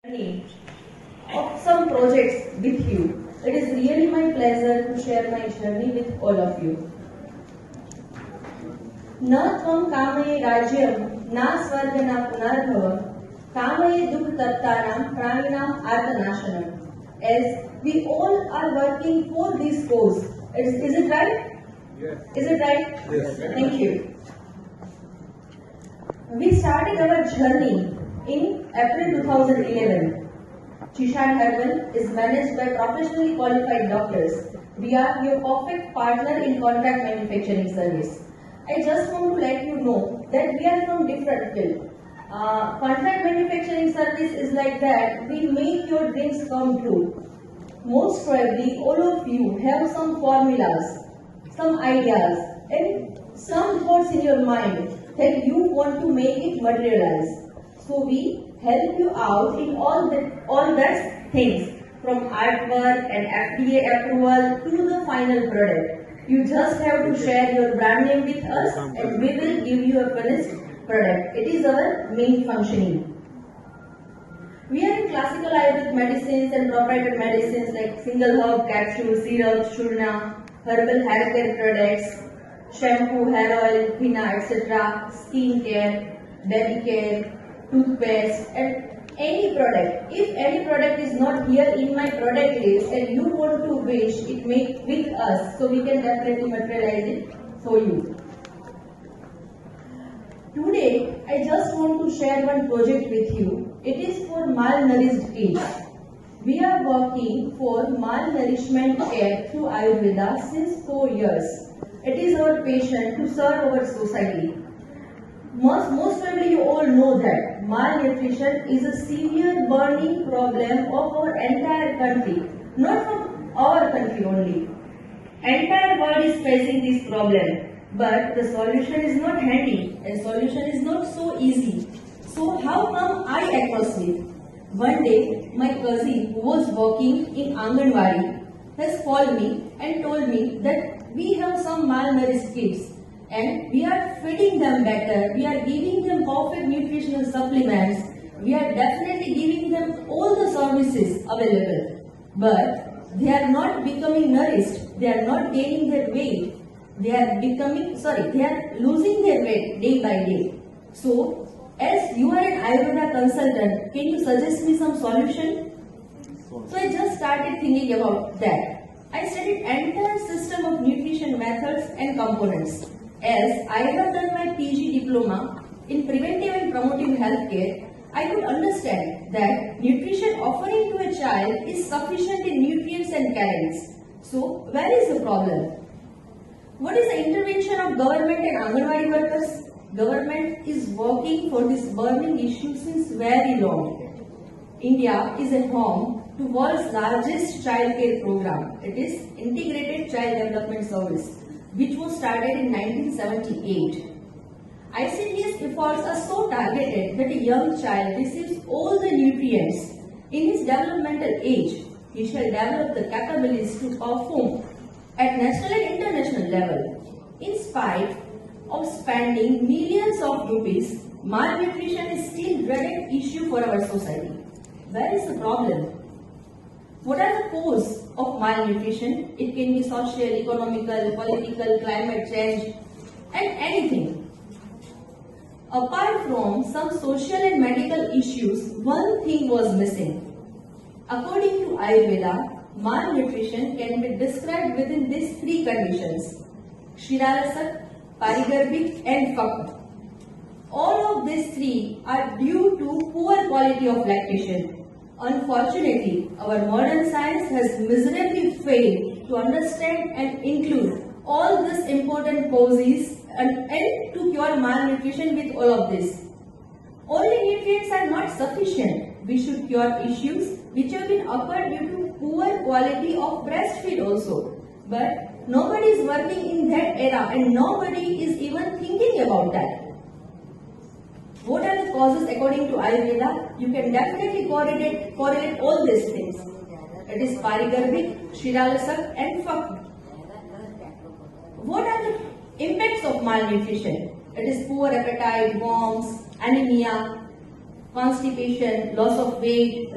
Journey of some projects with you. It is really my pleasure to share my journey with all of you. न त्वं कामये राज्यं न स्वर्ग न पुनर्भव कामये दुख तप्तानां प्राणिनां आर्तनाशनम. As we all are working for this cause. Is it right? Yes. Is it right? Yes. Thank you. We started our journey in April 2011. Chishan Herbal is managed by professionally qualified doctors. We are your perfect partner in contract manufacturing service. I just want to let you know that we are from different field. Contract manufacturing service is like that. We make your dreams come true. Most probably all of you have some formulas, some ideas and some thoughts in your mind that you want to make it materialize. So we help you out in all those things, from artwork and FDA approval to the final product. You just have to share your brand name with us and we will give you a finished product. It is our main functioning. We are in classical Ayurvedic medicines and proprietary medicines like single herb capsules, syrup, churna, herbal hair care products, shampoo, hair oil, henna, etc., skin care, baby care, toothpaste, and any product. If any product is not here in my product list and you want to wish it make with us, so we can definitely materialize it for you. Today, I just want to share one project with you. It is for malnourished kids. We are working for malnourishment care through Ayurveda since 4 years. It is our passion to serve our society. Most probably you all know that malnutrition is a severe burning problem of our entire country. Not from our country only. Entire world is facing this problem. But the solution is not handy and solution is not so easy. So how come I across it? One day my cousin who was working in Anganwadi has called me and told me that we have some malnourished kids and we are feeding them better, we are giving them perfect nutritional supplements, we are definitely giving them all the services available. But they are not becoming nourished, they are not gaining their weight. They are losing their weight day by day. So, as you are an Ayurveda consultant, can you suggest me some solution? So I just started thinking about that. I studied entire system of nutrition methods and components. As I have done my PG diploma in preventive and promotive healthcare, I could understand that nutrition offering to a child is sufficient in nutrients and calories. So, where is the problem? What is the intervention of government and Anganwadi workers? Government is working for this burning issue since very long. India is a home to world's largest child care program. It is Integrated Child Development Service, which was started in 1978. ICDS efforts are so targeted that a young child receives all the nutrients in his developmental age. He shall develop the capabilities to perform at national and international level. In spite of spending millions of rupees, malnutrition is still a dreaded issue for our society. Where is the problem? What are the causes of malnutrition? It can be social, economical, political, climate change, and anything. Apart from some social and medical issues, one thing was missing. According to Ayurveda, malnutrition can be described within these three conditions: Shiralasak, Parigarbhik and Fakta. All of these three are due to poor quality of lactation. Unfortunately, our modern science has miserably failed to understand and include all these important causes and to cure malnutrition with all of this. Only nutrients are not sufficient. We should cure issues which have been occurred due to poor quality of breastfeed also. But nobody is working in that era and nobody is even thinking about that. What are the causes according to Ayurveda? You can definitely correlate all these things. It is Parigarbhik, Shiralasak and Fakta. What are the impacts of malnutrition? It is poor appetite, worms, anemia, constipation, loss of weight,